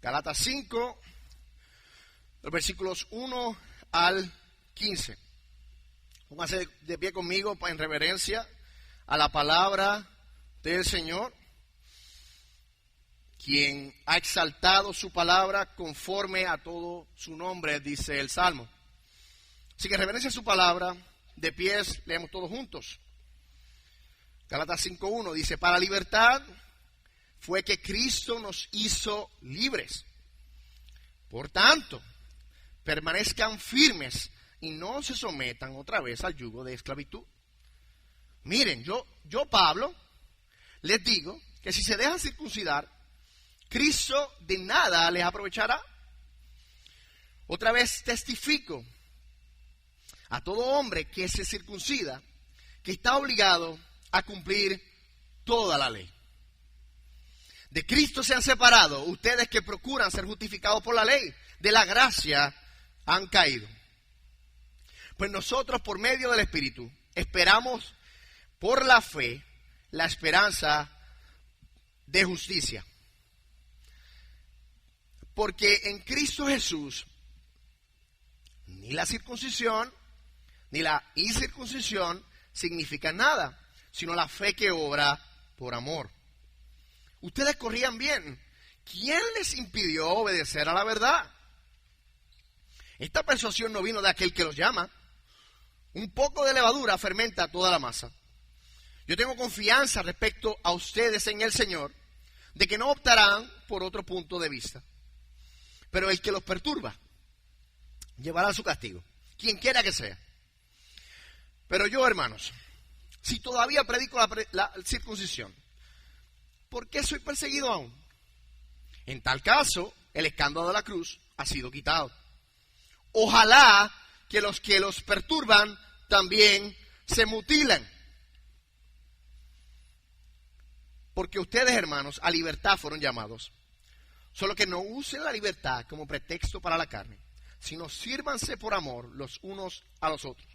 Gálatas 5, los versículos 1 al 15. Pónganse de pie conmigo en reverencia a la palabra del Señor, quien ha exaltado su palabra conforme a todo su nombre, dice el Salmo. Así que en reverencia a su palabra, de pies, leemos todos juntos. Gálatas 5:1 dice: para libertad fue que Cristo nos hizo libres. Por tanto, permanezcan firmes y no se sometan otra vez al yugo de esclavitud. Miren, yo Pablo, les digo que si se dejan circuncidar, Cristo de nada les aprovechará. Otra vez testifico a todo hombre que se circuncida que está obligado a cumplir toda la ley. De Cristo se han separado ustedes que procuran ser justificados por la ley. De la gracia han caído. Pues nosotros, por medio del Espíritu, esperamos por la fe la esperanza de justicia. Porque en Cristo Jesús ni la circuncisión ni la incircuncisión significan nada, sino la fe que obra por amor. Ustedes corrían bien. ¿Quién les impidió obedecer a la verdad? Esta persuasión no vino de aquel que los llama. Un poco de levadura fermenta toda la masa. Yo tengo confianza respecto a ustedes en el Señor, de que no optarán por otro punto de vista. Pero el que los perturba llevará su castigo, quien quiera que sea. Pero yo, hermanos, si todavía predico la circuncisión, ¿por qué soy perseguido aún? En tal caso, el escándalo de la cruz ha sido quitado. Ojalá que los perturban también se mutilen. Porque ustedes, hermanos, a libertad fueron llamados. Solo que no usen la libertad como pretexto para la carne, sino sírvanse por amor los unos a los otros.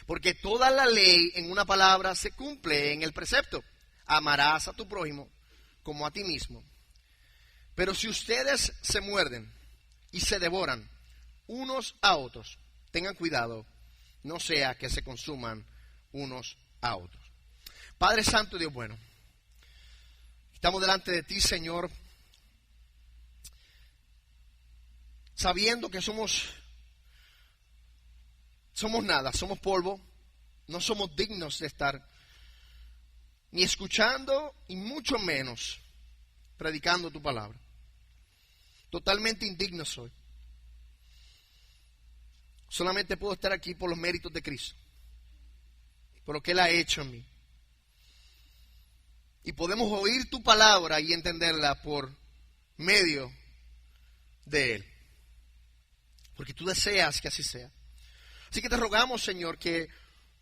Porque toda la ley en una palabra se cumple en el precepto: amarás a tu prójimo como a ti mismo. Pero si ustedes se muerden y se devoran unos a otros, tengan cuidado, no sea que se consuman unos a otros. Padre Santo, Dios bueno, estamos delante de ti, Señor, sabiendo que somos nada, somos polvo, no somos dignos de estar ni escuchando y mucho menos predicando tu palabra. Totalmente indigno soy. Solamente puedo estar aquí por los méritos de Cristo, por lo que Él ha hecho en mí. Y podemos oír tu palabra y entenderla por medio de Él, porque tú deseas que así sea. Así que te rogamos, Señor, que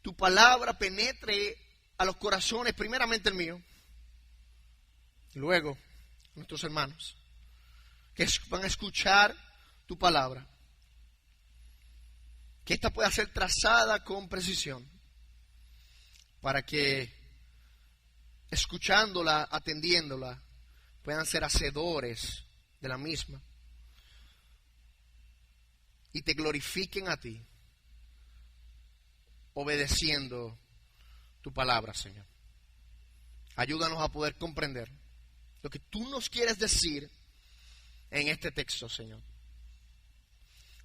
tu palabra penetre a los corazones, primeramente el mío, y luego nuestros hermanos, que van a escuchar tu palabra. Que esta pueda ser trazada con precisión, para que, escuchándola, atendiéndola, puedan ser hacedores de la misma y te glorifiquen a ti, obedeciendo tu palabra, Señor. Ayúdanos a poder comprender lo que tú nos quieres decir en este texto, Señor.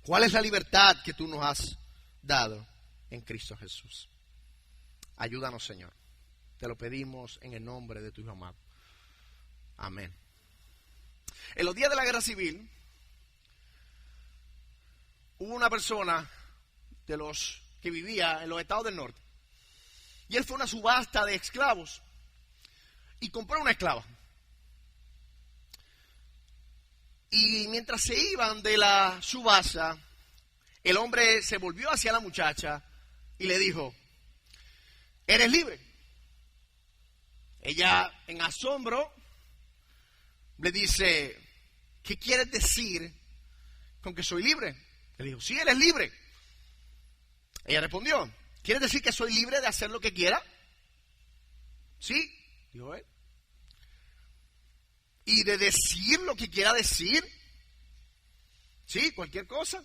¿Cuál es la libertad que tú nos has dado en Cristo Jesús? Ayúdanos, Señor. Te lo pedimos en el nombre de tu Hijo amado. Amén. En los días de la guerra civil, hubo una persona de los que vivía en los estados del norte. Y él fue a una subasta de esclavos y compró una esclava. Y mientras se iban de la subasta, el hombre se volvió hacia la muchacha y le dijo: ¿eres libre? Ella, en asombro, le dice: ¿qué quieres decir con que soy libre? Le dijo: sí, eres libre. Ella respondió: ¿quieres decir que soy libre de hacer lo que quiera? Sí, dijo él. y de decir lo que quiera decir. Sí, cualquier cosa.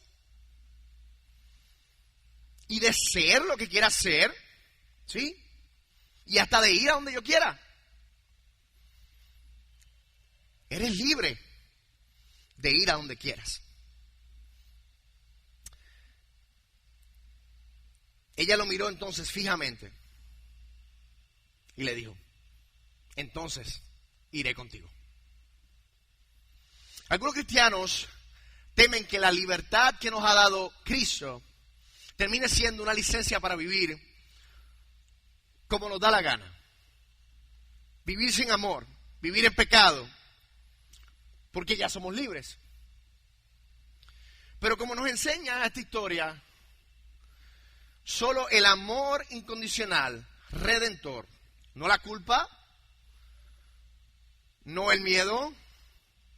Y de ser lo que quiera ser. Sí. Y hasta de ir a donde yo quiera. Eres libre de ir a donde quieras. Ella lo miró entonces fijamente y le dijo: entonces iré contigo. Algunos cristianos temen que la libertad que nos ha dado Cristo termine siendo una licencia para vivir como nos da la gana. Vivir sin amor, vivir en pecado, porque ya somos libres. Pero como nos enseña esta historia, solo el amor incondicional, redentor, no la culpa, no el miedo,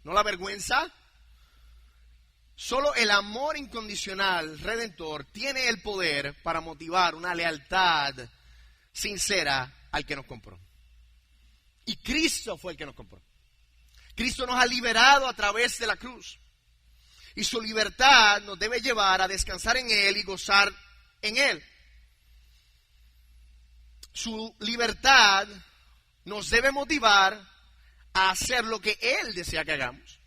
no la vergüenza, solo el amor incondicional, redentor, tiene el poder para motivar una lealtad sincera al que nos compró. Y Cristo fue el que nos compró. Cristo nos ha liberado a través de la cruz. Y su libertad nos debe llevar a descansar en Él y gozar en Él. Su libertad nos debe motivar a hacer lo que Él desea que hagamos.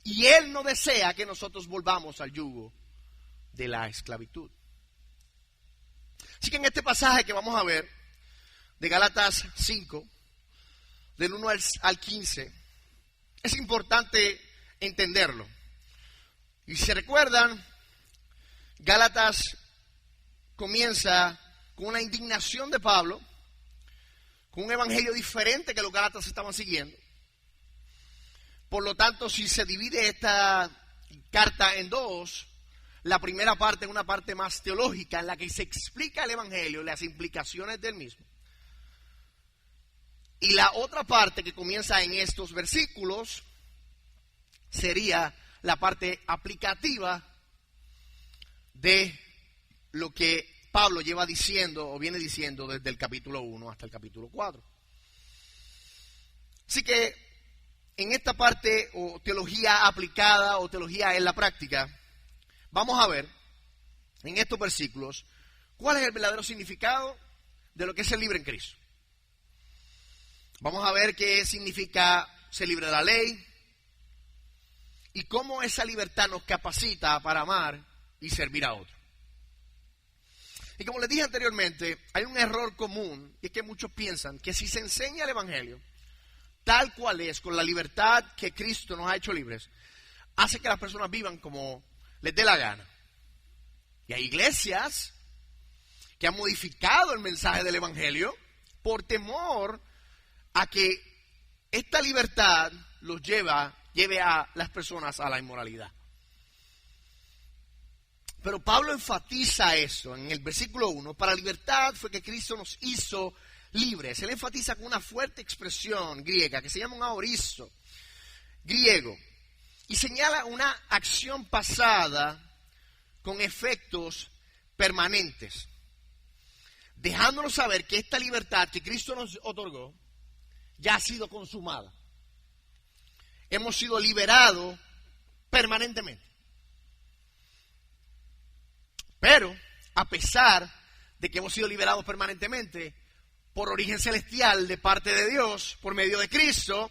Y Él no desea que nosotros volvamos al yugo de la esclavitud. Así que en este pasaje que vamos a ver, de Gálatas 5, del 1 al 15, es importante entenderlo. Y si se recuerdan, Gálatas comienza con una indignación de Pablo, con un evangelio diferente que los gálatas estaban siguiendo. Por lo tanto, si se divide esta carta en dos, la primera parte es una parte más teológica en la que se explica el evangelio y las implicaciones del mismo. Y la otra parte que comienza en estos versículos sería la parte aplicativa de lo que Pablo lleva diciendo o viene diciendo desde el capítulo 1 hasta el capítulo 4. Así que en esta parte, o teología aplicada o teología en la práctica, vamos a ver en estos versículos cuál es el verdadero significado de lo que es ser libre en Cristo. Vamos a ver qué significa ser libre de la ley y cómo esa libertad nos capacita para amar y servir a otros. Y como les dije anteriormente, hay un error común, y es que muchos piensan que si se enseña el evangelio tal cual es, con la libertad que Cristo nos ha hecho libres, hace que las personas vivan como les dé la gana. Y hay iglesias que han modificado el mensaje del evangelio por temor a que esta libertad los lleve a las personas a la inmoralidad. Pero Pablo enfatiza eso en el versículo 1. Para libertad fue que Cristo nos hizo libres. Él enfatiza con una fuerte expresión griega que se llama un aoristo griego. Y señala una acción pasada con efectos permanentes, dejándonos saber que esta libertad que Cristo nos otorgó ya ha sido consumada. Hemos sido liberados permanentemente. Pero, a pesar de que hemos sido liberados permanentemente por origen celestial de parte de Dios, por medio de Cristo,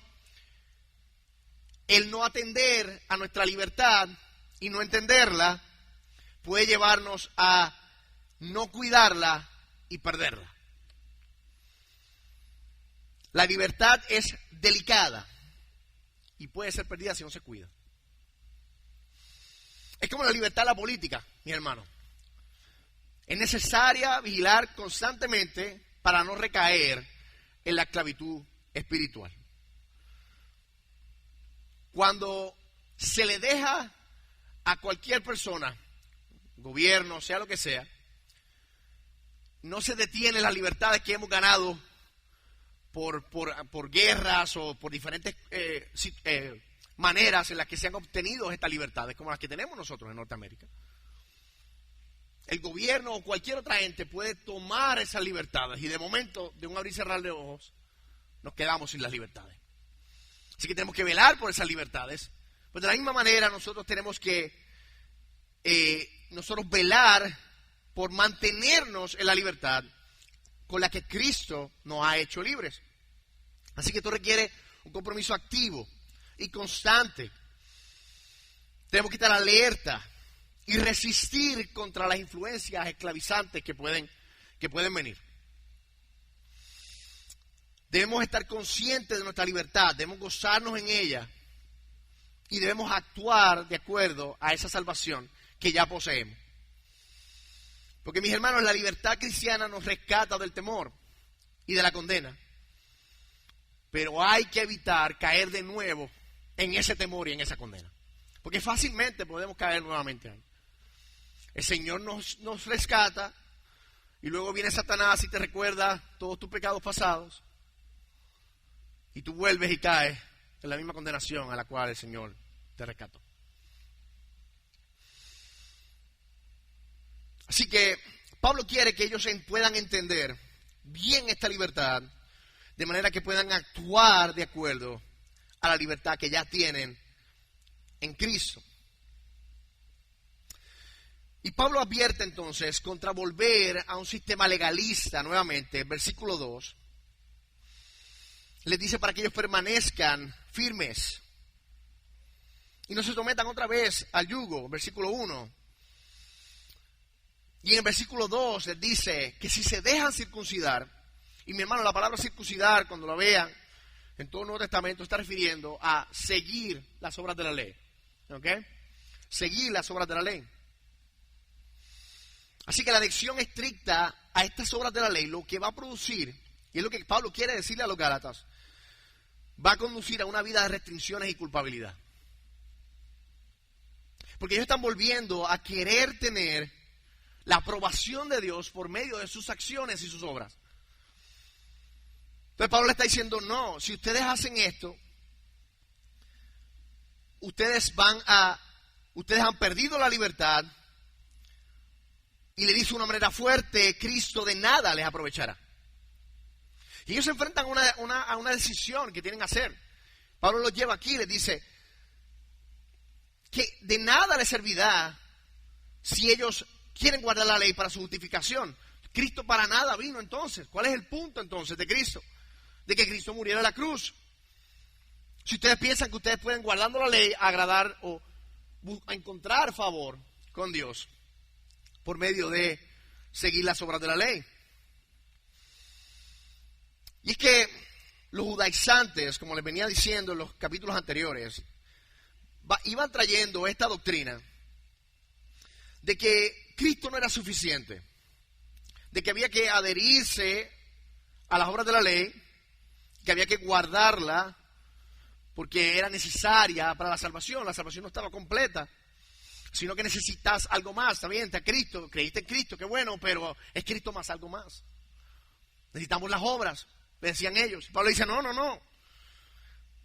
el no atender a nuestra libertad y no entenderla puede llevarnos a no cuidarla y perderla. La libertad es delicada y puede ser perdida si no se cuida. Es como la libertad de la política, mi hermano. Es necesaria vigilar constantemente para no recaer en la esclavitud espiritual. Cuando se le deja a cualquier persona, gobierno, sea lo que sea, no se detiene las libertades que hemos ganado por guerras o por diferentes maneras en las que se han obtenido estas libertades, como las que tenemos nosotros en Norteamérica. El gobierno o cualquier otra ente puede tomar esas libertades y de momento, de un abrir y cerrar de ojos, nos quedamos sin las libertades. Así que tenemos que velar por esas libertades. Pues de la misma manera nosotros tenemos que nosotros velar por mantenernos en la libertad con la que Cristo nos ha hecho libres. Así que esto requiere un compromiso activo y constante. Tenemos que estar alerta y resistir contra las influencias esclavizantes que pueden venir. Debemos estar conscientes de nuestra libertad, debemos gozarnos en ella y debemos actuar de acuerdo a esa salvación que ya poseemos. Porque, mis hermanos, la libertad cristiana nos rescata del temor y de la condena. Pero hay que evitar caer de nuevo en ese temor y en esa condena. Porque fácilmente podemos caer nuevamente ahí. El Señor nos rescata y luego viene Satanás y te recuerda todos tus pecados pasados. Y tú vuelves y caes en la misma condenación a la cual el Señor te rescató. Así que Pablo quiere que ellos puedan entender bien esta libertad, de manera que puedan actuar de acuerdo a la libertad que ya tienen en Cristo. Y Pablo advierte entonces contra volver a un sistema legalista nuevamente. Versículo 2 les dice para que ellos permanezcan firmes y no se sometan otra vez al yugo. Versículo 1. Y en el versículo 2 les dice que si se dejan circuncidar, y mi hermano, la palabra circuncidar, cuando la vean en todo el Nuevo Testamento, está refiriendo a seguir las obras de la ley. ¿Ok? Seguir las obras de la ley. Así que la adhesión estricta a estas obras de la ley, lo que va a producir, y es lo que Pablo quiere decirle a los Gálatas, va a conducir a una vida de restricciones y culpabilidad. Porque ellos están volviendo a querer tener la aprobación de Dios por medio de sus acciones y sus obras. Entonces Pablo le está diciendo, no, si ustedes hacen esto, ustedes han perdido la libertad. Y le dice de una manera fuerte, Cristo de nada les aprovechará. Y ellos se enfrentan a una decisión que tienen que hacer. Pablo los lleva aquí y les dice que de nada les servirá si ellos quieren guardar la ley para su justificación. Cristo para nada vino entonces. ¿Cuál es el punto entonces de Cristo? De que Cristo muriera en la cruz. Si ustedes piensan que ustedes pueden, guardando la ley, agradar o encontrar favor con Dios por medio de seguir las obras de la ley. Y es que los judaizantes, como les venía diciendo en los capítulos anteriores, iban trayendo esta doctrina de que Cristo no era suficiente, de que había que adherirse a las obras de la ley, que había que guardarla porque era necesaria para la salvación no estaba completa, sino que necesitas algo más. También está Cristo, creíste en Cristo, qué bueno, pero es Cristo más algo más. Necesitamos las obras, le decían ellos. Pablo dice, no,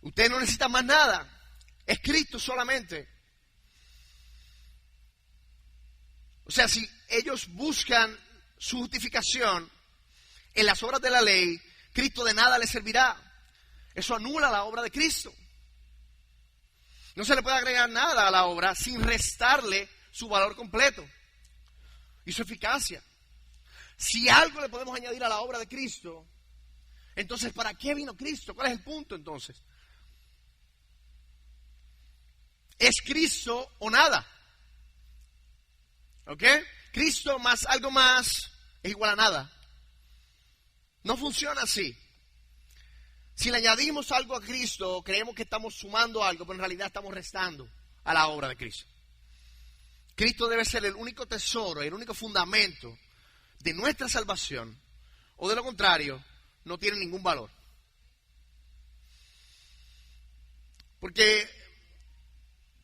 ustedes no necesitan más nada, es Cristo solamente. O sea, si ellos buscan su justificación en las obras de la ley, Cristo de nada les servirá. Eso anula la obra de Cristo. No se le puede agregar nada a la obra sin restarle su valor completo y su eficacia. Si algo le podemos añadir a la obra de Cristo, entonces ¿para qué vino Cristo? ¿Cuál es el punto entonces? ¿Es Cristo o nada? ¿Ok? Cristo más algo más es igual a nada. No funciona así. Si le añadimos algo a Cristo, creemos que estamos sumando algo, pero en realidad estamos restando a la obra de Cristo. Cristo debe ser el único tesoro, el único fundamento de nuestra salvación, o de lo contrario, no tiene ningún valor. Porque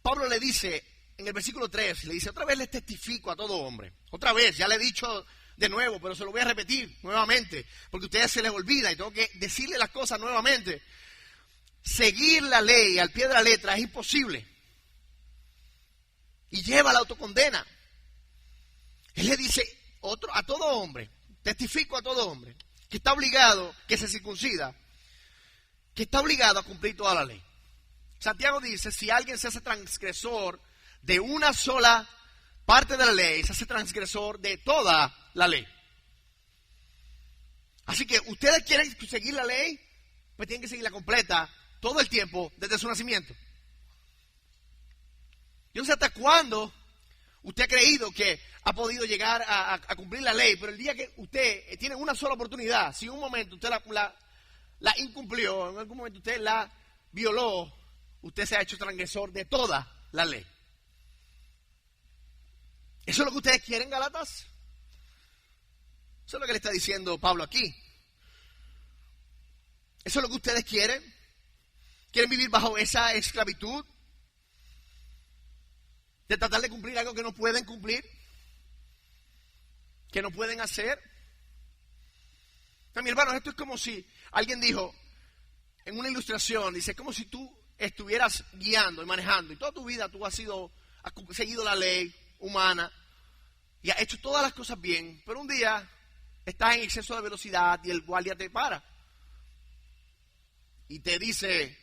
Pablo le dice en el versículo 3, le dice, otra vez les testifico a todo hombre. Otra vez, ya le he dicho de nuevo, pero se lo voy a repetir nuevamente, porque a ustedes se les olvida y tengo que decirle las cosas nuevamente. Seguir la ley al pie de la letra es imposible y lleva a la autocondena. Él le dice a todo hombre, testifico a todo hombre, que está obligado, que se circuncida, que está obligado a cumplir toda la ley. Santiago dice, si alguien se hace transgresor de una sola parte de la ley, se hace transgresor de toda la ley. Así que ustedes quieren seguir la ley, pues tienen que seguirla completa todo el tiempo desde su nacimiento. Yo no sé hasta cuándo usted ha creído que ha podido llegar a cumplir la ley, pero el día que usted tiene una sola oportunidad, si en un momento usted la incumplió, en algún momento usted la violó, usted se ha hecho transgresor de toda la ley. ¿Eso es lo que ustedes quieren, Gálatas? Eso es lo que le está diciendo Pablo aquí. ¿Eso es lo que ustedes quieren? ¿Quieren vivir bajo esa esclavitud? ¿De tratar de cumplir algo que no pueden cumplir? ¿Que no pueden hacer? No, mi hermano, esto es como si alguien dijo, en una ilustración, dice, es como si tú estuvieras guiando y manejando, y toda tu vida tú has seguido la ley humana, y has hecho todas las cosas bien, pero un día estás en exceso de velocidad y el guardia te para. Y te dice,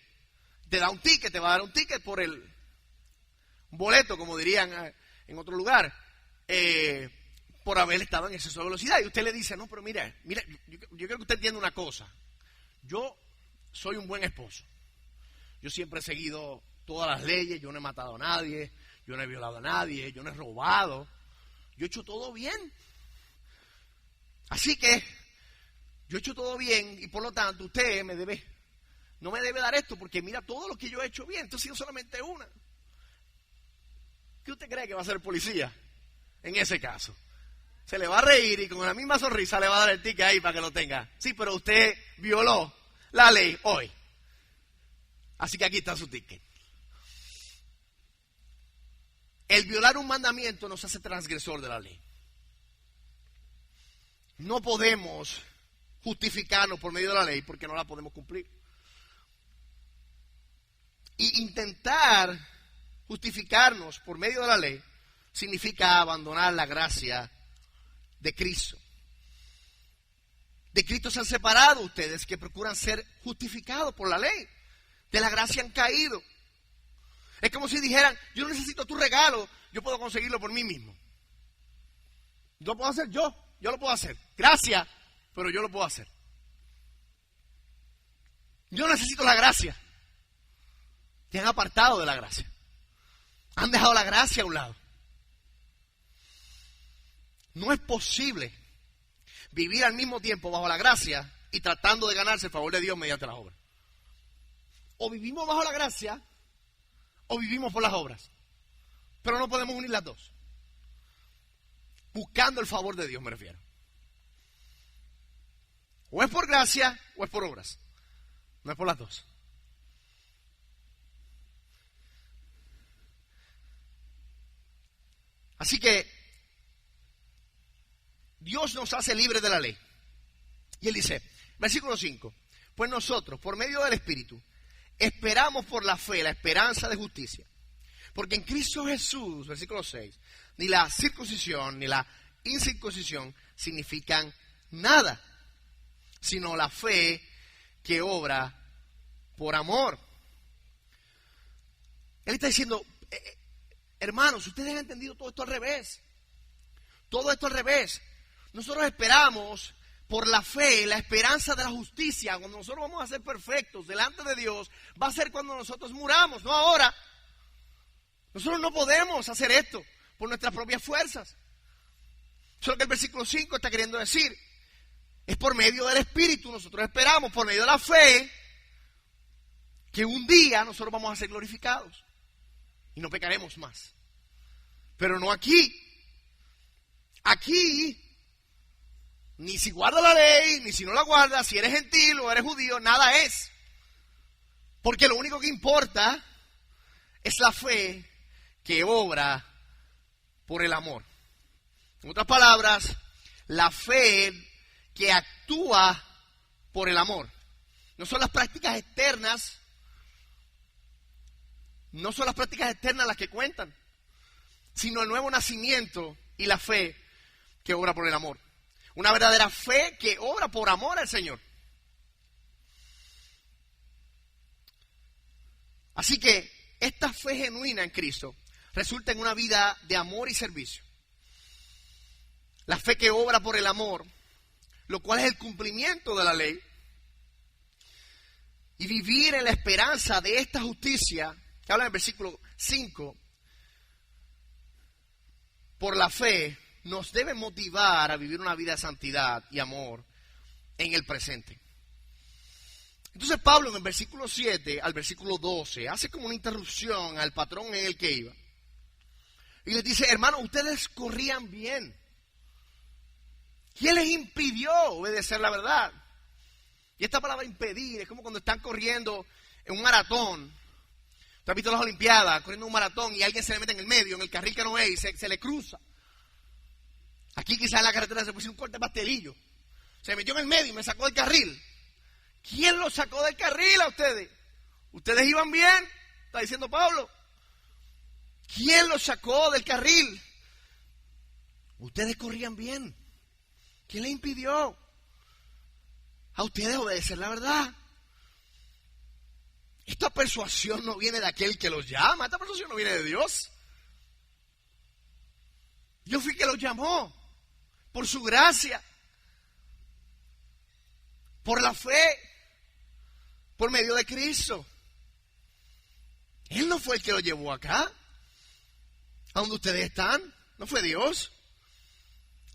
te da un ticket, te va a dar un ticket por un boleto, como dirían en otro lugar, por haber estado en exceso de velocidad. Y usted le dice, no, pero mira, yo creo que usted entiende una cosa. Yo soy un buen esposo. Yo siempre he seguido todas las leyes, yo no he matado a nadie, yo no he violado a nadie, yo no he robado. Yo he hecho todo bien. Así que yo he hecho todo bien y por lo tanto usted no me debe dar esto porque mira todo lo que yo he hecho bien. Esto ha sido solamente una. ¿Qué usted cree que va a hacer el policía en ese caso? Se le va a reír y con la misma sonrisa le va a dar el ticket ahí para que lo tenga. Sí, pero usted violó la ley hoy. Así que aquí está su ticket. El violar un mandamiento nos hace transgresor de la ley. No podemos justificarnos por medio de la ley porque no la podemos cumplir. Y intentar justificarnos por medio de la ley significa abandonar la gracia de Cristo. De Cristo se han separado ustedes que procuran ser justificados por la ley. De la gracia han caído. Es como si dijeran, yo no necesito tu regalo, yo puedo conseguirlo por mí mismo. Yo lo puedo hacer yo lo puedo hacer. Gracias, pero yo lo puedo hacer. Yo necesito la gracia. Te han apartado de la gracia. Han dejado la gracia a un lado. No es posible vivir al mismo tiempo bajo la gracia y tratando de ganarse el favor de Dios mediante las obras. O vivimos bajo la gracia o vivimos por las obras. Pero no podemos unir las dos. Buscando el favor de Dios me refiero. O es por gracia o es por obras. No es por las dos. Así que Dios nos hace libres de la ley. Y Él dice, versículo 5, pues nosotros, por medio del Espíritu, esperamos por la fe, la esperanza de justicia. Porque en Cristo Jesús, versículo 6, ni la circuncisión ni la incircuncisión significan nada, sino la fe que obra por amor. Él está diciendo, hermanos, ustedes han entendido todo esto al revés. Todo esto al revés. Nosotros esperamos por la fe, la esperanza de la justicia. Cuando nosotros vamos a ser perfectos delante de Dios, va a ser cuando nosotros muramos, no ahora. Nosotros no podemos hacer esto por nuestras propias fuerzas. Eso es lo que el versículo 5 está queriendo decir. Es por medio del Espíritu, nosotros esperamos por medio de la fe que un día nosotros vamos a ser glorificados y no pecaremos más. Pero no aquí. Aquí, ni si guardas la ley, ni si no la guardas, si eres gentil o eres judío, nada es. Porque lo único que importa es la fe que obra por el amor. En otras palabras, la fe que actúa por el amor. No son las prácticas externas, las que cuentan, sino el nuevo nacimiento y la fe que obra por el amor. Una verdadera fe que obra por amor al Señor. Así que esta fe genuina en Cristo resulta en una vida de amor y servicio. La fe que obra por el amor, lo cual es el cumplimiento de la ley, y vivir en la esperanza de esta justicia, que habla en el versículo 5, por la fe, nos debe motivar a vivir una vida de santidad y amor en el presente. Entonces Pablo en el versículo 7 al versículo 12 hace como una interrupción al patrón en el que iba. Y les dice, hermanos, ustedes corrían bien. ¿Quién les impidió obedecer la verdad? Y esta palabra impedir es como cuando están corriendo en un maratón. ¿Tú has visto las Olimpiadas? Corriendo un maratón y alguien se le mete en el medio, en el carril que no es, y se le cruza. Aquí quizás en la carretera se puso un corte de pastelillo. Se metió en el medio y me sacó del carril. ¿Quién lo sacó del carril a ustedes? ¿Ustedes iban bien? Está diciendo Pablo. ¿Quién lo sacó del carril? Ustedes corrían bien. ¿Quién les impidió a ustedes obedecer la verdad? Esta persuasión no viene de aquel que los llama. Esta persuasión no viene de Dios. Yo fui que los llamó por su gracia, por la fe, por medio de Cristo. Él no fue el que los llevó acá, a donde ustedes están. No fue Dios.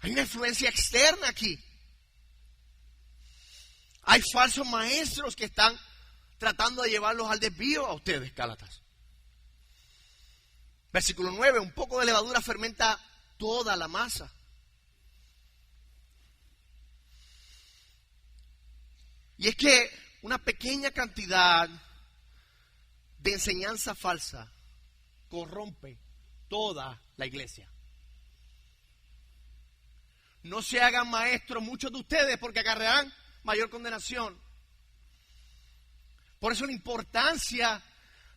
Hay una influencia externa aquí. Hay falsos maestros que están tratando de llevarlos al desvío a ustedes, Gálatas. Versículo 9, un poco de levadura fermenta toda la masa. Y es que una pequeña cantidad de enseñanza falsa corrompe toda la iglesia. No se hagan maestros muchos de ustedes porque acarrearán mayor condenación. Por eso la importancia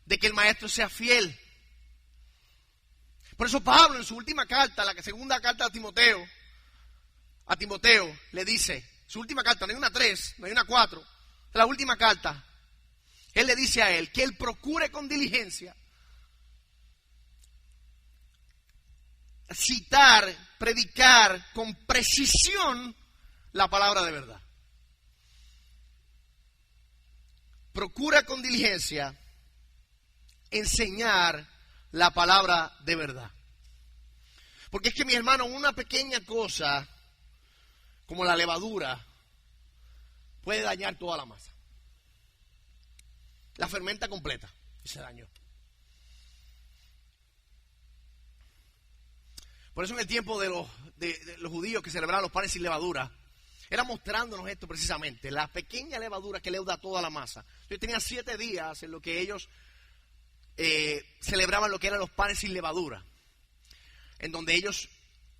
de que el maestro sea fiel. Por eso Pablo en su última carta, la segunda carta a Timoteo le dice, su última carta, no hay una 3, no hay una 4, es la última carta. Él le dice a él que él procure con diligencia citar, predicar con precisión la palabra de verdad. Procura con diligencia enseñar la palabra de verdad. Porque es que, mi hermano, una pequeña cosa como la levadura puede dañar toda la masa. La fermenta completa y se dañó. Por eso en el tiempo de los judíos que celebraban los panes sin levadura, era mostrándonos esto precisamente, la pequeña levadura que leuda toda la masa. Yo tenía 7 días en lo que ellos celebraban lo que eran los panes sin levadura, en donde ellos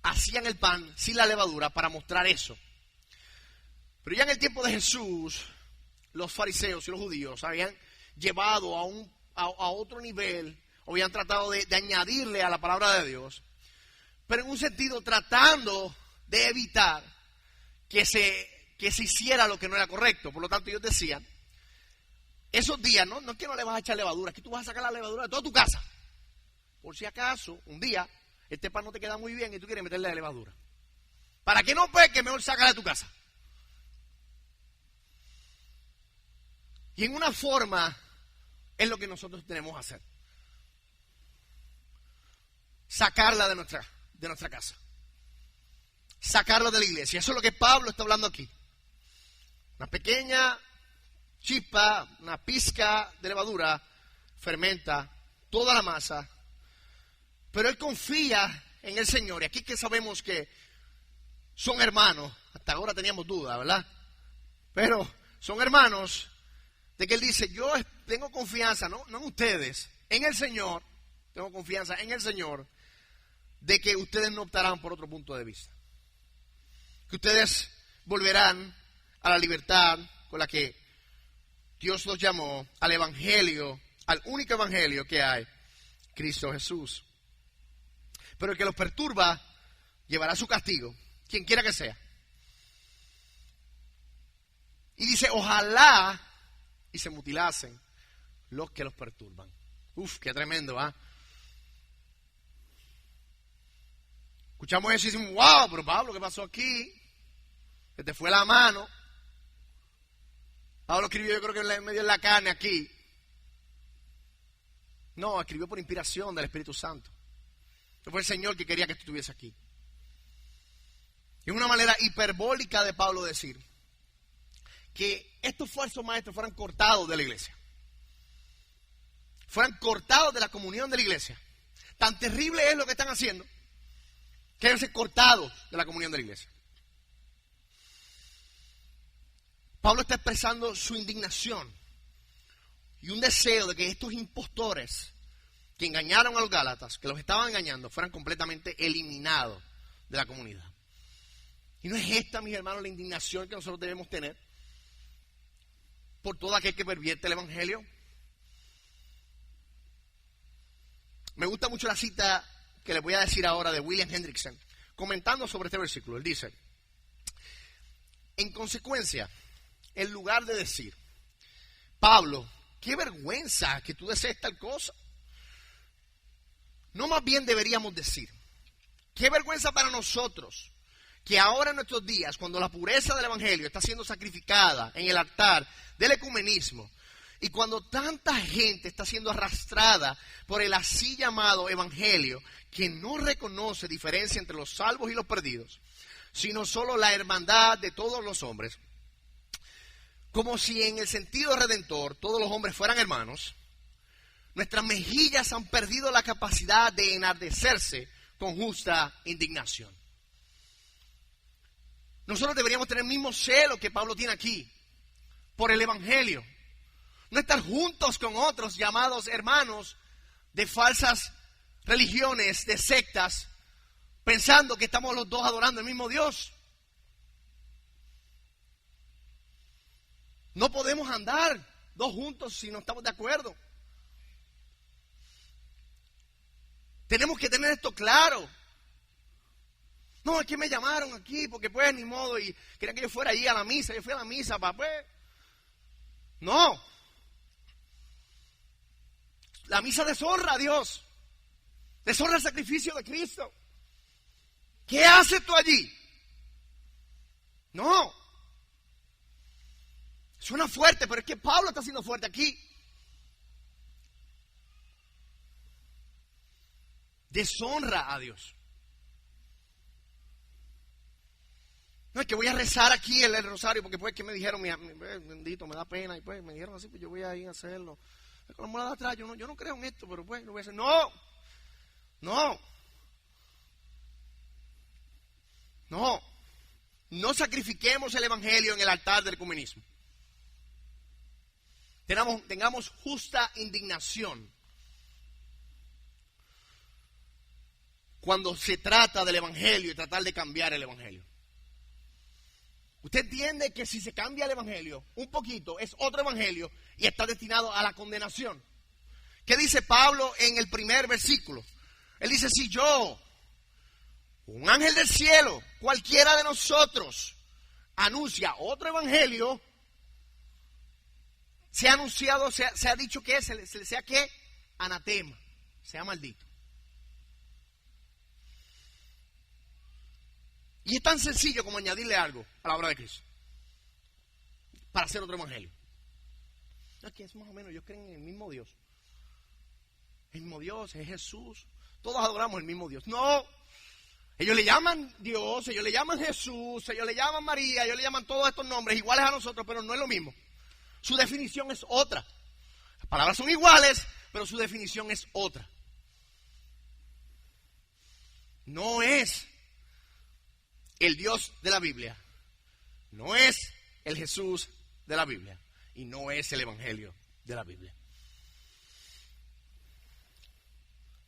hacían el pan sin la levadura para mostrar eso. Pero ya en el tiempo de Jesús, los fariseos y los judíos habían llevado a otro nivel, o habían tratado de añadirle a la palabra de Dios, pero en un sentido tratando de evitar que se hiciera lo que no era correcto. Por lo tanto, ellos decían, esos días, no es que no le vas a echar levadura, es que tú vas a sacar la levadura de toda tu casa. Por si acaso, un día, este pan no te queda muy bien y tú quieres meterle la levadura. Para que no peque, mejor sácala de tu casa. Y en una forma es lo que nosotros tenemos que hacer. Sacarla de nuestra casa. Sacarla de la iglesia. Eso es lo que Pablo está hablando aquí. Una pequeña chispa, una pizca de levadura fermenta toda la masa. Pero él confía en el Señor. Y aquí que sabemos que son hermanos. Hasta ahora teníamos duda, ¿verdad? Pero son hermanos. De que él dice, yo tengo confianza, no en ustedes, en el Señor. Tengo confianza en el Señor. De que ustedes no optarán por otro punto de vista. Que ustedes volverán a la libertad con la que Dios los llamó, al evangelio, al único evangelio que hay, Cristo Jesús. Pero el que los perturba llevará su castigo, quien quiera que sea. Y dice, ojalá y se mutilasen los que los perturban. Uf, qué tremendo, ¿ah? Escuchamos eso y decimos, wow, pero Pablo, ¿qué pasó aquí? Se te fue la mano. Pablo escribió, yo creo que medio en la carne aquí. No, escribió por inspiración del Espíritu Santo. Fue el Señor que quería que tú estuvieses aquí. Es una manera hiperbólica de Pablo decir que estos falsos maestros fueran cortados de la iglesia. Fueran cortados de la comunión de la iglesia. Tan terrible es lo que están haciendo que deben ser cortados de la comunión de la iglesia. Pablo está expresando su indignación y un deseo de que estos impostores que engañaron a los Gálatas, que los estaban engañando, fueran completamente eliminados de la comunidad. Y no es esta, mis hermanos, la indignación que nosotros debemos tener por todo aquel que pervierte el evangelio. Me gusta mucho la cita que les voy a decir ahora de William Hendrickson, comentando sobre este versículo. Él dice, en consecuencia, en lugar de decir, Pablo, qué vergüenza que tú desees tal cosa, no, más bien deberíamos decir, qué vergüenza para nosotros que ahora en nuestros días, cuando la pureza del evangelio está siendo sacrificada en el altar del ecumenismo, y cuando tanta gente está siendo arrastrada por el así llamado evangelio, que no reconoce diferencia entre los salvos y los perdidos, sino solo la hermandad de todos los hombres, como si en el sentido redentor todos los hombres fueran hermanos, nuestras mejillas han perdido la capacidad de enardecerse con justa indignación. Nosotros deberíamos tener el mismo celo que Pablo tiene aquí por el evangelio. No estar juntos con otros llamados hermanos de falsas religiones, de sectas, pensando que estamos los dos adorando el mismo Dios. No podemos andar dos juntos si no estamos de acuerdo. Tenemos que tener esto claro. No, es que me llamaron aquí porque pues ni modo y querían que yo fuera ahí a la misa. Yo fui a la misa, papá. Pues. No. La misa deshonra a Dios. Deshonra el sacrificio de Cristo. ¿Qué haces tú allí? No. Suena fuerte, pero es que Pablo está siendo fuerte aquí. Deshonra a Dios. No es que voy a rezar aquí el rosario porque pues que me dijeron, bendito, me da pena y pues me dijeron así, pues yo voy a ir a hacerlo. Con la mola de atrás, yo no creo en esto, pero pues lo voy a hacer. No, no sacrifiquemos el evangelio en el altar del ecumenismo. Tengamos justa indignación cuando se trata del evangelio y tratar de cambiar el evangelio. Usted entiende que si se cambia el evangelio un poquito, es otro evangelio y está destinado a la condenación. ¿Qué dice Pablo en el primer versículo? Él dice, si yo, un ángel del cielo, cualquiera de nosotros, anuncia otro evangelio, se ha anunciado, se ha dicho que se le sea que anatema, sea maldito. Y es tan sencillo como añadirle algo a la obra de Cristo para hacer otro evangelio. No, es que es más o menos, ellos creen en el mismo Dios. El mismo Dios, es Jesús. Todos adoramos el mismo Dios. No, ellos le llaman Dios, ellos le llaman Jesús, ellos le llaman María, ellos le llaman todos estos nombres iguales a nosotros, pero no es lo mismo. Su definición es otra. Las palabras son iguales, pero su definición es otra. No es el Dios de la Biblia, no es el Jesús de la Biblia y no es el Evangelio de la Biblia.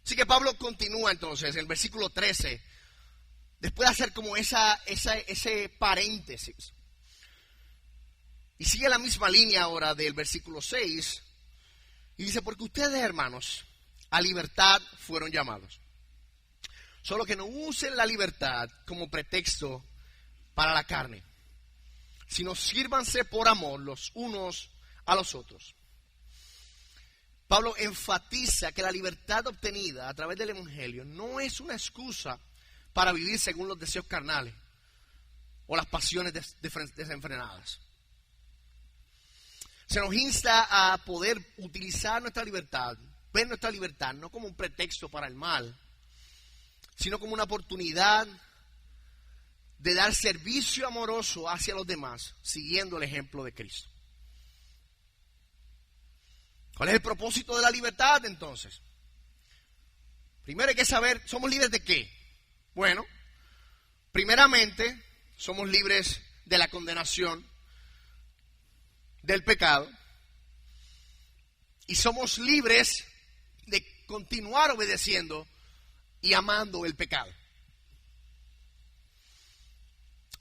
Así que Pablo continúa entonces en el versículo 13, después de hacer como ese paréntesis, y sigue la misma línea ahora del versículo 6, y dice, porque ustedes, hermanos, a libertad fueron llamados. Solo que no usen la libertad como pretexto para la carne, sino sírvanse por amor los unos a los otros. Pablo enfatiza que la libertad obtenida a través del Evangelio no es una excusa para vivir según los deseos carnales o las pasiones desenfrenadas. Se nos insta a poder utilizar nuestra libertad, ver nuestra libertad no como un pretexto para el mal, sino como una oportunidad de dar servicio amoroso hacia los demás, siguiendo el ejemplo de Cristo. ¿Cuál es el propósito de la libertad entonces? Primero hay que saber, ¿somos libres de qué? Bueno, primeramente, somos libres de la condenación del pecado y somos libres de continuar obedeciendo y amando el pecado.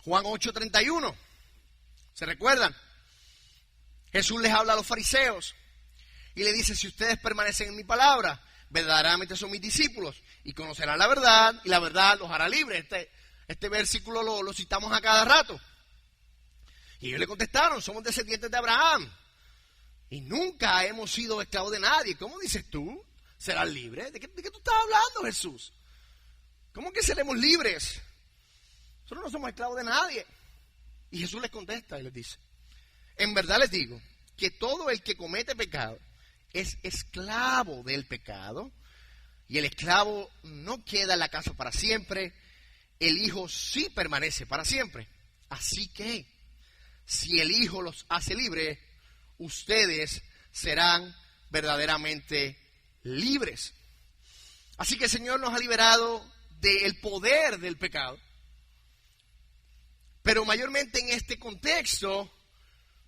Juan 8:31, ¿se recuerdan? Jesús les habla a los fariseos y le dice: si ustedes permanecen en mi palabra, verdaderamente son mis discípulos y conocerán la verdad y la verdad los hará libres. Este versículo lo citamos a cada rato. Y ellos le contestaron: somos descendientes de Abraham y nunca hemos sido esclavos de nadie. ¿Cómo dices tú? ¿Serás libre? ¿De qué tú estás hablando, Jesús? ¿Cómo que seremos libres? Nosotros no somos esclavos de nadie. Y Jesús les contesta y les dice: en verdad les digo que todo el que comete pecado es esclavo del pecado, y el esclavo no queda en la casa para siempre, el Hijo sí permanece para siempre. Así que, si el Hijo los hace libres, ustedes serán verdaderamente libres. Así que el Señor nos ha liberado del poder del pecado, pero mayormente en este contexto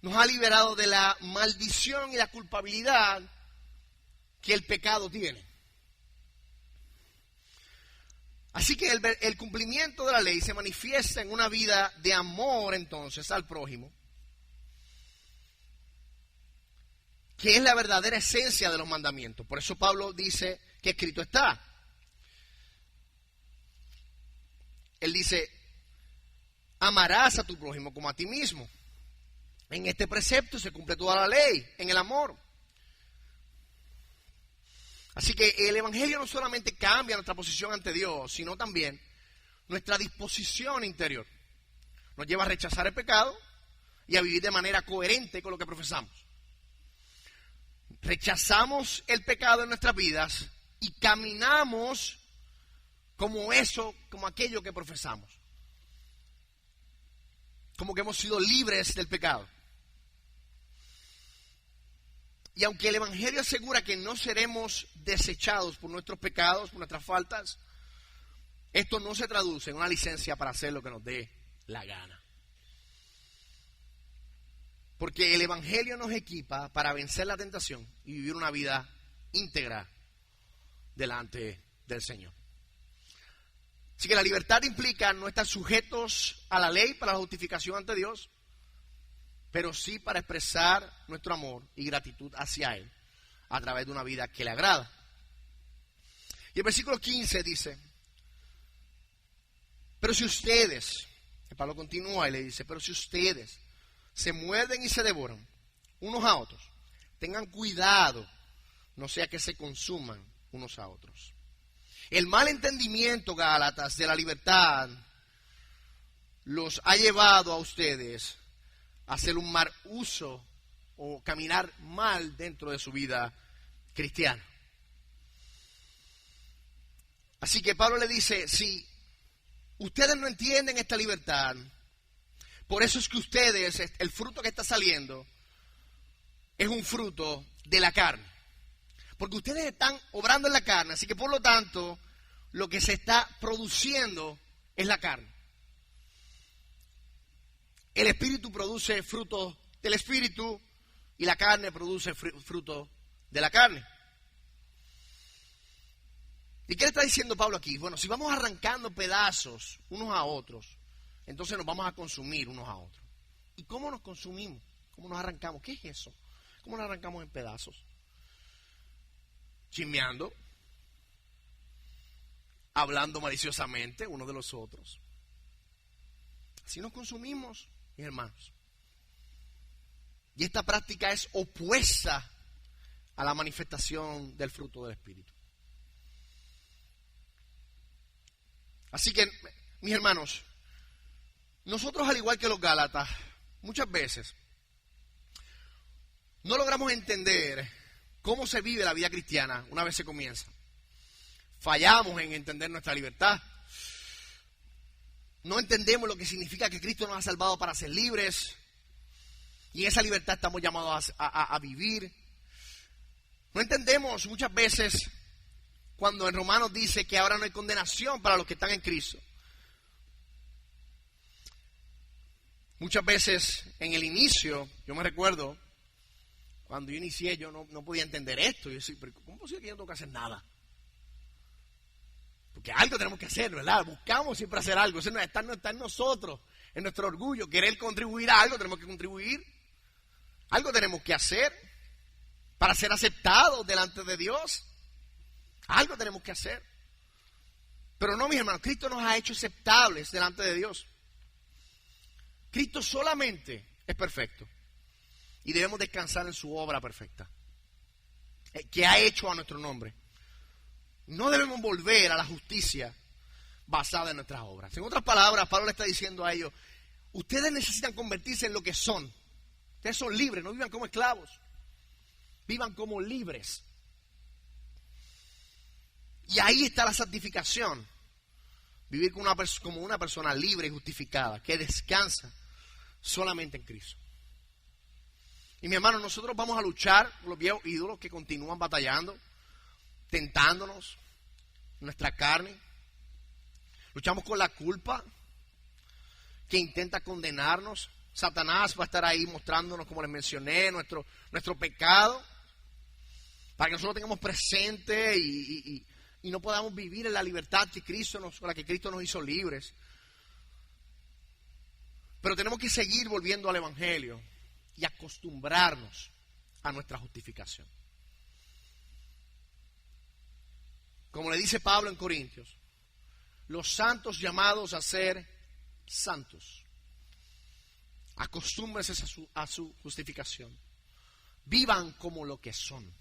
nos ha liberado de la maldición y la culpabilidad que el pecado tiene. Así que el cumplimiento de la ley se manifiesta en una vida de amor entonces al prójimo, que es la verdadera esencia de los mandamientos. Por eso Pablo dice que escrito está. Él dice: amarás a tu prójimo como a ti mismo. En este precepto se cumple toda la ley, en el amor. Así que el Evangelio no solamente cambia nuestra posición ante Dios, sino también nuestra disposición interior. Nos lleva a rechazar el pecado y a vivir de manera coherente con lo que profesamos. Rechazamos el pecado en nuestras vidas y caminamos como aquello que profesamos. Como que hemos sido libres del pecado. Y aunque el Evangelio asegura que no seremos desechados por nuestros pecados, por nuestras faltas, esto no se traduce en una licencia para hacer lo que nos dé la gana. Porque el Evangelio nos equipa para vencer la tentación y vivir una vida íntegra delante del Señor. Así que la libertad implica no estar sujetos a la ley para la justificación ante Dios, pero sí para expresar nuestro amor y gratitud hacia Él a través de una vida que le agrada. Y el versículo 15 dice: pero si ustedes, Pablo continúa y le dice, pero si ustedes se muerden y se devoran unos a otros, tengan cuidado, no sea que se consuman unos a otros. El mal entendimiento, Gálatas, de la libertad los ha llevado a ustedes a hacer un mal uso o caminar mal dentro de su vida cristiana. Así que Pablo le dice: si ustedes no entienden esta libertad, por eso es que ustedes, el fruto que está saliendo, es un fruto de la carne. Porque ustedes están obrando en la carne, así que por lo tanto, lo que se está produciendo es la carne. El espíritu produce fruto del espíritu y la carne produce fruto de la carne. ¿Y qué le está diciendo Pablo aquí? Bueno, si vamos arrancando pedazos unos a otros, entonces nos vamos a consumir unos a otros. ¿Y cómo nos consumimos? ¿Cómo nos arrancamos? ¿Qué es eso? ¿Cómo nos arrancamos en pedazos? Chismeando, hablando maliciosamente unos de los otros. Así nos consumimos, mis hermanos. Y esta práctica es opuesta a la manifestación del fruto del Espíritu. Así que, mis hermanos, nosotros, al igual que los Gálatas, muchas veces no logramos entender cómo se vive la vida cristiana una vez se comienza. Fallamos en entender nuestra libertad. No entendemos lo que significa que Cristo nos ha salvado para ser libres. Y en esa libertad estamos llamados a vivir. No entendemos muchas veces cuando en Romanos dice que ahora no hay condenación para los que están en Cristo. Muchas veces en el inicio, yo me recuerdo, cuando yo inicié, yo no podía entender esto. Yo decía, pero ¿cómo es posible que yo no tengo que hacer nada? Porque algo tenemos que hacer, ¿verdad? Buscamos siempre hacer algo. Eso no está en nosotros, en nuestro orgullo. Querer contribuir a algo, tenemos que contribuir. Algo tenemos que hacer para ser aceptados delante de Dios. Algo tenemos que hacer. Pero no, mis hermanos, Cristo nos ha hecho aceptables delante de Dios. Cristo solamente es perfecto. Y debemos descansar en su obra perfecta, que ha hecho a nuestro nombre. No debemos volver a la justicia basada en nuestras obras. En otras palabras, Pablo le está diciendo a ellos, ustedes necesitan convertirse en lo que son. Ustedes son libres, no vivan como esclavos. Vivan como libres. Y ahí está la santificación. Vivir como una persona libre y justificada, que descansa solamente en Cristo. Y mi hermano, nosotros vamos a luchar con los viejos ídolos que continúan batallando, tentándonos, nuestra carne. Luchamos con la culpa que intenta condenarnos. Satanás va a estar ahí mostrándonos, como les mencioné, nuestro pecado, para que nosotros tengamos presente y no podamos vivir en la libertad que con la que Cristo nos hizo libres. Pero tenemos que seguir volviendo al Evangelio y acostumbrarnos a nuestra justificación. Como le dice Pablo en Corintios, los santos llamados a ser santos, acostúmbrense a su justificación. Vivan como lo que son.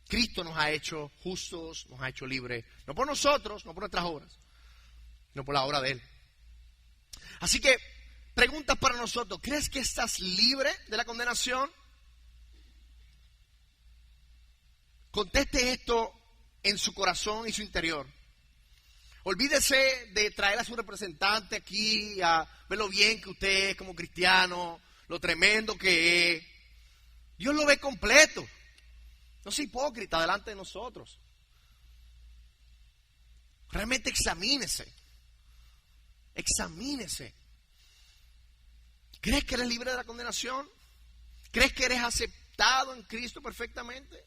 Cristo nos ha hecho justos, nos ha hecho libres, no por nosotros, no por nuestras obras, sino por la obra de Él. Así que, preguntas para nosotros, ¿crees que estás libre de la condenación? Conteste esto en su corazón y su interior. Olvídese de traer a su representante aquí a ver lo bien que usted es como cristiano, lo tremendo que es. Dios lo ve completo. No sea hipócrita delante de nosotros. Realmente examínese. Examínese. ¿Crees que eres libre de la condenación? ¿Crees que eres aceptado en Cristo perfectamente?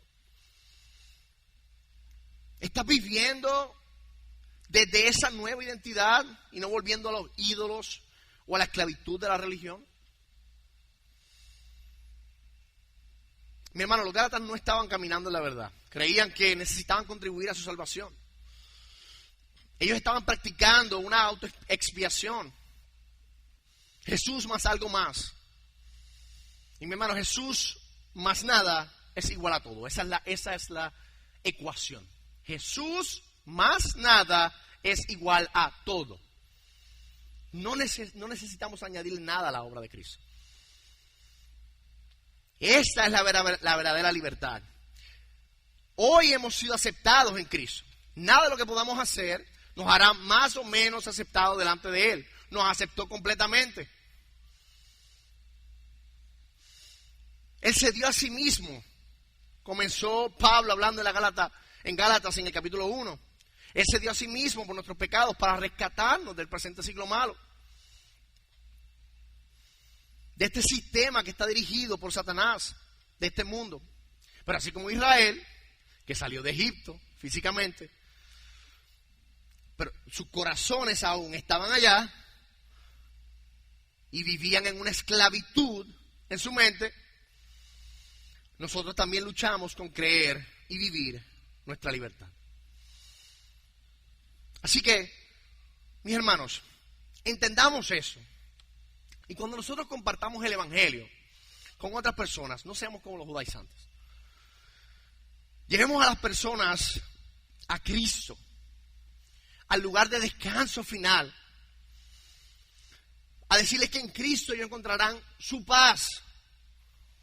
¿Estás viviendo desde esa nueva identidad y no volviendo a los ídolos o a la esclavitud de la religión? Mi hermano, los gálatas no estaban caminando en la verdad. Creían que necesitaban contribuir a su salvación. Ellos estaban practicando una autoexpiación. Jesús más algo más. Y mi hermano, Jesús más nada es igual a todo. Esa es la ecuación. Jesús más nada es igual a todo. No necesitamos añadir nada a la obra de Cristo. Esta es la verdadera libertad. Hoy hemos sido aceptados en Cristo. Nada de lo que podamos hacer nos hará más o menos aceptados delante de Él. Nos aceptó completamente. Él se dio a sí mismo. Comenzó Pablo hablando en Gálatas en el capítulo 1. Él se dio a sí mismo por nuestros pecados para rescatarnos del presente siglo malo. De este sistema que está dirigido por Satanás, de este mundo. Pero así como Israel, que salió de Egipto físicamente, pero sus corazones aún estaban allá y vivían en una esclavitud en su mente, nosotros también luchamos con creer y vivir nuestra libertad. Así que, mis hermanos, entendamos eso. Y cuando nosotros compartamos el Evangelio, con otras personas. No seamos como los judaizantes. Llevemos a las personas a Cristo, al lugar de descanso final, a decirles que en Cristo ellos encontrarán su paz,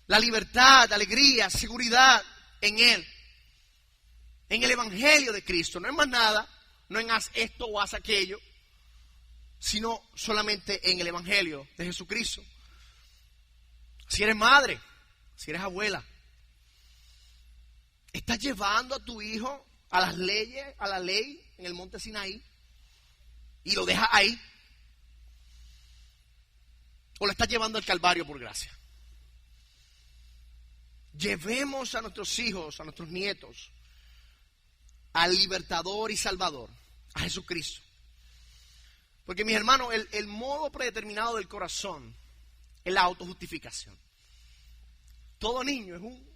la libertad, la alegría, seguridad en Él, en el Evangelio de Cristo. No es más nada, no en haz esto o haz aquello, sino solamente en el Evangelio de Jesucristo. Si eres madre, si eres abuela, ¿estás llevando a tu hijo a las leyes, a la ley en el monte Sinaí y lo dejas ahí? ¿O lo estás llevando al Calvario por gracia? Llevemos a nuestros hijos, a nuestros nietos, al libertador y salvador, a Jesucristo. Porque mis hermanos, el modo predeterminado del corazón es la autojustificación. Todo niño es un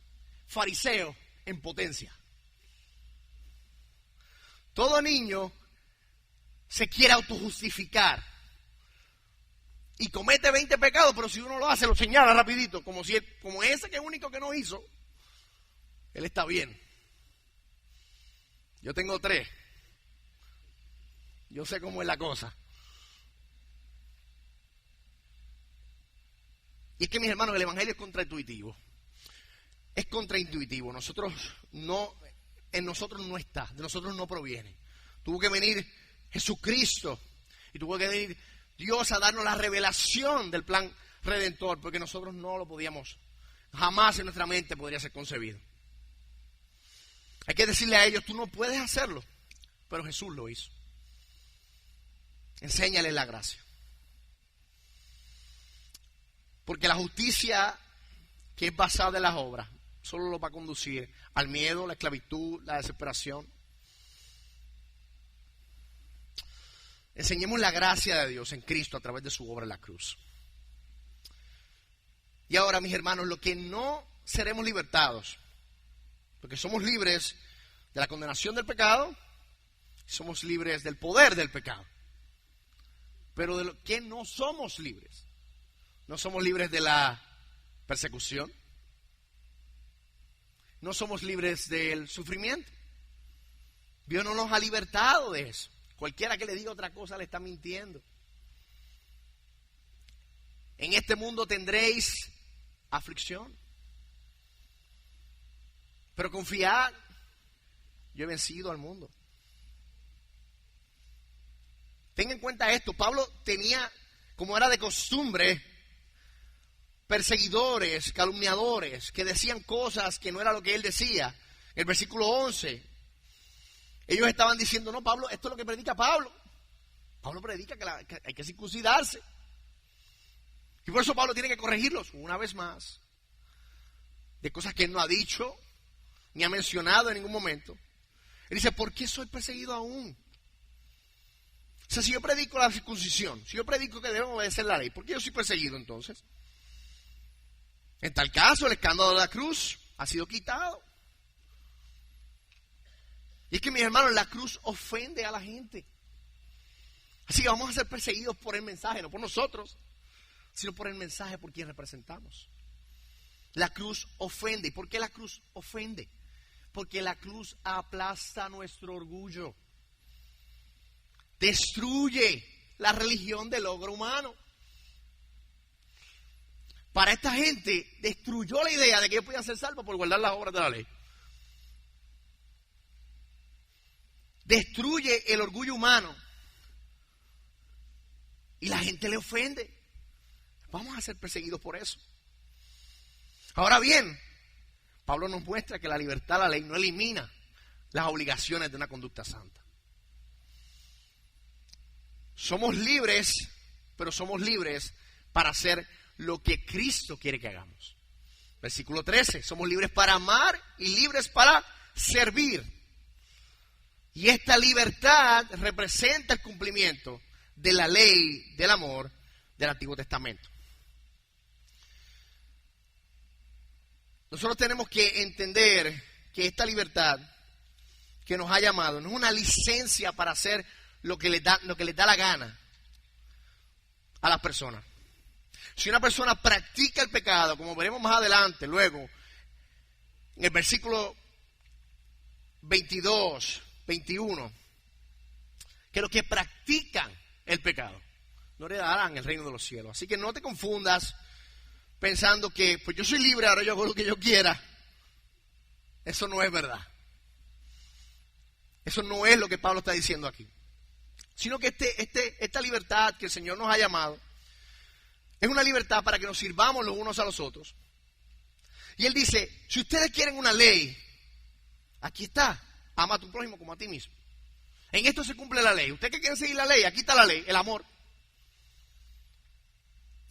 fariseo en potencia. Todo niño se quiere autojustificar y comete 20 pecados, pero si uno lo hace, lo señala rapidito, como ese que es único que no hizo, él está bien. Yo tengo 3. Yo sé cómo es la cosa. Y es que, mis hermanos, el Evangelio es contraintuitivo. Es contraintuitivo. En nosotros no está, de nosotros no proviene. Tuvo que venir Jesucristo y tuvo que venir Dios a darnos la revelación del plan redentor, porque nosotros no lo podíamos, jamás en nuestra mente podría ser concebido. Hay que decirle a ellos, tú no puedes hacerlo, pero Jesús lo hizo. Enséñale la gracia. Porque la justicia que es basada en las obras solo lo va a conducir al miedo, la esclavitud, la desesperación. Enseñemos la gracia de Dios en Cristo a través de su obra en la cruz. Y ahora, mis hermanos, lo que no seremos libertados, porque somos libres de la condenación del pecado, somos libres del poder del pecado. Pero de lo que no somos libres, no somos libres de la persecución, no somos libres del sufrimiento. Dios no nos ha libertado de eso. Cualquiera que le diga otra cosa le está mintiendo. En este mundo tendréis aflicción, pero confiad, yo he vencido al mundo. Tengan en cuenta esto, Pablo tenía, como era de costumbre, perseguidores, calumniadores, que decían cosas que no era lo que él decía. El versículo 11, ellos estaban diciendo, no, Pablo, esto es lo que predica Pablo. Pablo predica que hay que circuncidarse. Y por eso Pablo tiene que corregirlos una vez más de cosas que él no ha dicho ni ha mencionado en ningún momento. Él dice, ¿por qué soy perseguido aún? O sea, si yo predico la circuncisión, si yo predico que debemos obedecer la ley, ¿por qué yo soy perseguido entonces? En tal caso, el escándalo de la cruz ha sido quitado. Y es que, mis hermanos, la cruz ofende a la gente. Así que vamos a ser perseguidos por el mensaje, no por nosotros, sino por el mensaje, por quien representamos. La cruz ofende. ¿Y por qué la cruz ofende? Porque la cruz aplasta nuestro orgullo. Destruye la religión del logro humano. Para esta gente, destruyó la idea de que ellos podían ser salvos por guardar las obras de la ley. Destruye el orgullo humano. Y la gente le ofende. Vamos a ser perseguidos por eso. Ahora bien, Pablo nos muestra que la libertad de la ley no elimina las obligaciones de una conducta santa. Somos libres, pero somos libres para hacer lo que Cristo quiere que hagamos. Versículo 13, somos libres para amar y libres para servir. Y esta libertad representa el cumplimiento de la ley del amor del Antiguo Testamento. Nosotros tenemos que entender que esta libertad que nos ha llamado no es una licencia para hacer lo que les da la gana a las personas. Si una persona practica el pecado, como veremos más adelante, luego, en el versículo 22, 21, que los que practican el pecado no heredarán el reino de los cielos. Así que no te confundas pensando que, pues yo soy libre, ahora yo hago lo que yo quiera. Eso no es verdad. Eso no es lo que Pablo está diciendo aquí. Sino que esta libertad que el Señor nos ha llamado es una libertad para que nos sirvamos los unos a los otros. Y Él dice, si ustedes quieren una ley, aquí está, ama a tu prójimo como a ti mismo. En esto se cumple la ley. Ustedes que quieren seguir la ley, aquí está la ley, el amor.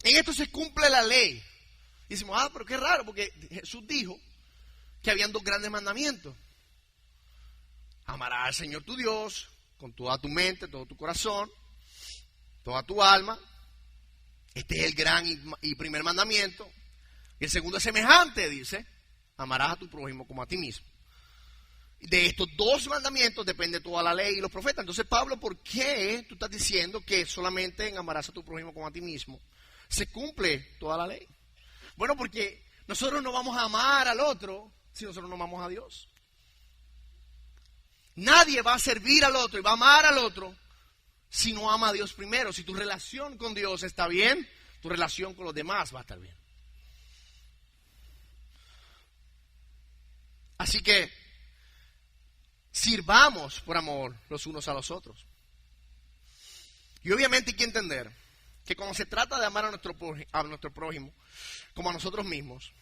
En esto se cumple la ley. Y decimos, pero qué raro, porque Jesús dijo que habían 2 grandes mandamientos. Amarás al Señor tu Dios con toda tu mente, todo tu corazón, toda tu alma. Este es el gran y primer mandamiento. Y el segundo es semejante, dice, amarás a tu prójimo como a ti mismo. De estos 2 mandamientos depende toda la ley y los profetas. Entonces, Pablo, ¿por qué tú estás diciendo que solamente en amarás a tu prójimo como a ti mismo se cumple toda la ley? Bueno, porque nosotros no vamos a amar al otro si nosotros no amamos a Dios. Nadie va a servir al otro y va a amar al otro si no ama a Dios primero. Si tu relación con Dios está bien, tu relación con los demás va a estar bien. Así que sirvamos por amor los unos a los otros. Y obviamente hay que entender que cuando se trata de amar a nuestro prójimo como a nosotros mismos,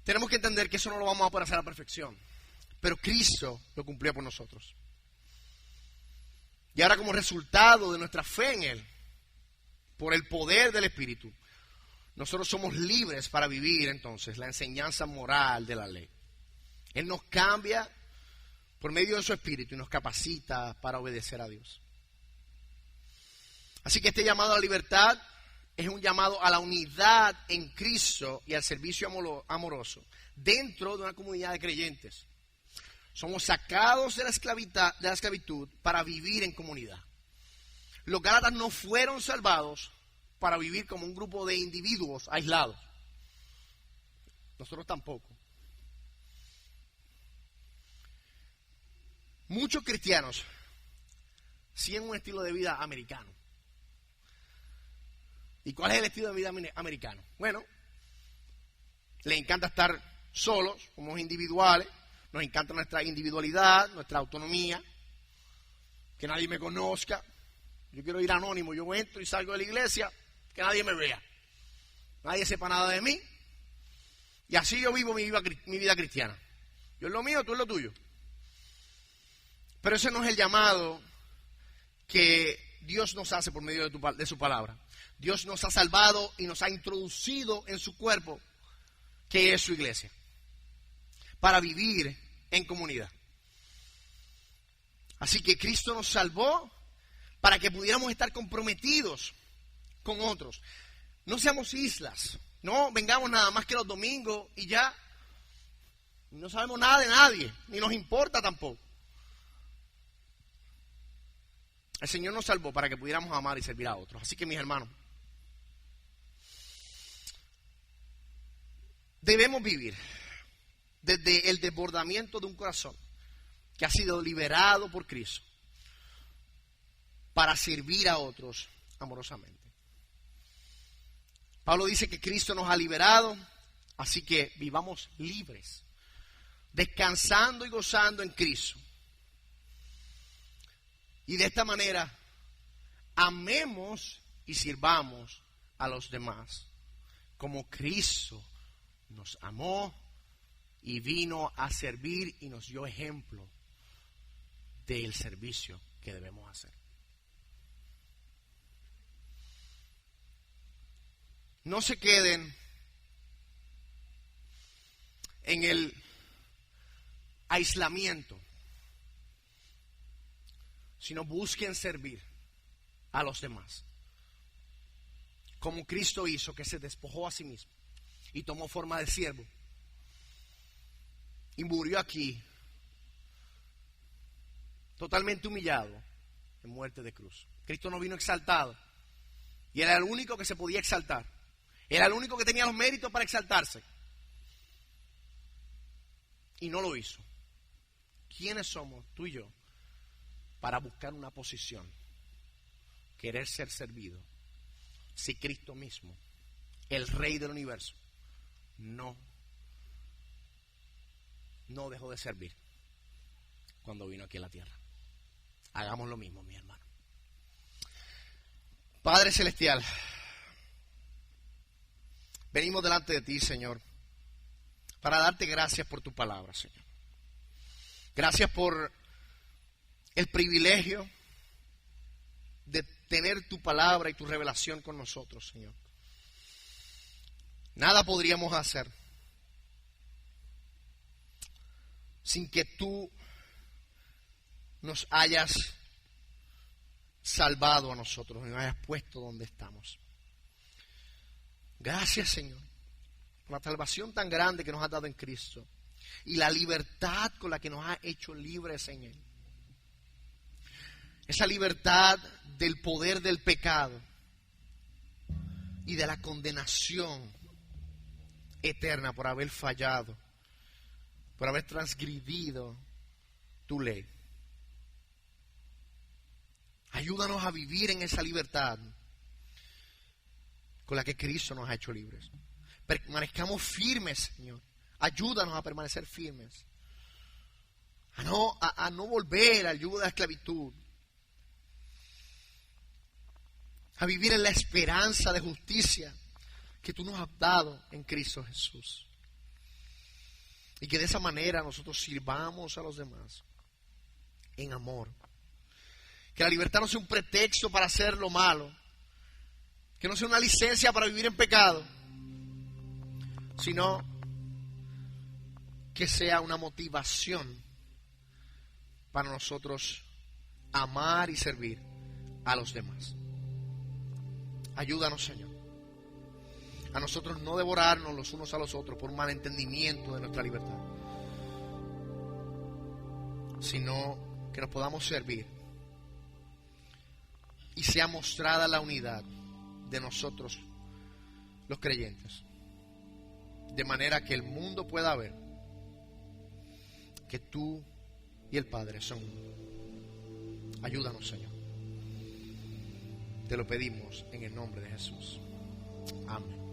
tenemos que entender que eso no lo vamos a poder hacer a la perfección. Pero Cristo lo cumplió por nosotros. Y ahora, como resultado de nuestra fe en Él, por el poder del Espíritu, nosotros somos libres para vivir entonces la enseñanza moral de la ley. Él nos cambia por medio de su Espíritu y nos capacita para obedecer a Dios. Así que este llamado a la libertad es un llamado a la unidad en Cristo y al servicio amoroso dentro de una comunidad de creyentes. Somos sacados de la esclavitud para vivir en comunidad. Los Gálatas no fueron salvados para vivir como un grupo de individuos aislados. Nosotros tampoco. Muchos cristianos siguen un estilo de vida americano. ¿Y cuál es el estilo de vida americano? Bueno, les encanta estar solos, somos individuales, nos encanta nuestra individualidad, nuestra autonomía, que nadie me conozca. Yo quiero ir anónimo, yo entro y salgo de la iglesia, que nadie me vea, nadie sepa nada de mí. Y así yo vivo mi vida cristiana. Yo es lo mío, tú es lo tuyo. Pero ese no es el llamado que Dios nos hace por medio de su palabra. Dios nos ha salvado y nos ha introducido en su cuerpo, que es su iglesia, para vivir en comunidad. Así que Cristo nos salvó para que pudiéramos estar comprometidos con otros. No seamos islas, no vengamos nada más que los domingos y ya. No sabemos nada de nadie, ni nos importa tampoco. El Señor nos salvó para que pudiéramos amar y servir a otros. Así que, mis hermanos, debemos vivir desde el desbordamiento de un corazón que ha sido liberado por Cristo para servir a otros amorosamente. Pablo dice que Cristo nos ha liberado, así que vivamos libres, descansando y gozando en Cristo. Y de esta manera, amemos y sirvamos a los demás, como Cristo nos amó y vino a servir y nos dio ejemplo del servicio que debemos hacer. No se queden en el aislamiento, sino busquen servir a los demás, como Cristo hizo, que se despojó a sí mismo y tomó forma de siervo y murió aquí totalmente humillado en muerte de cruz. Cristo no vino exaltado, Y era el único que se podía exaltar. Era el único que tenía los méritos para exaltarse. Y no lo hizo. ¿Quiénes somos, tú y yo, para buscar una posición? Querer ser servido. Si Cristo mismo, el Rey del universo, no dejó de servir cuando vino aquí a la tierra. Hagamos lo mismo, mi hermano. Padre Celestial, venimos delante de ti, Señor, para darte gracias por tu palabra, Señor. Gracias por el privilegio de tener tu palabra y tu revelación con nosotros, Señor. Nada podríamos hacer sin que tú nos hayas salvado a nosotros, nos hayas puesto donde estamos. Gracias, Señor, por la salvación tan grande que nos has dado en Cristo y la libertad con la que nos has hecho libres en Él. Esa libertad del poder del pecado y de la condenación eterna por haber fallado, por haber transgredido tu ley. Ayúdanos a vivir en esa libertad con la que Cristo nos ha hecho libres. Permanezcamos firmes, Señor. Ayúdanos a permanecer firmes. A no volver al yugo de la esclavitud. A vivir en la esperanza de justicia que tú nos has dado en Cristo Jesús. Y que de esa manera nosotros sirvamos a los demás en amor. Que la libertad no sea un pretexto para hacer lo malo. Que no sea una licencia para vivir en pecado. Sino que sea una motivación para nosotros amar y servir a los demás. Ayúdanos, Señor, a nosotros no devorarnos los unos a los otros por un malentendimiento de nuestra libertad, sino que nos podamos servir y sea mostrada la unidad de nosotros los creyentes, de manera que el mundo pueda ver que tú y el Padre son uno. Ayúdanos, Señor. Te lo pedimos en el nombre de Jesús. Amén.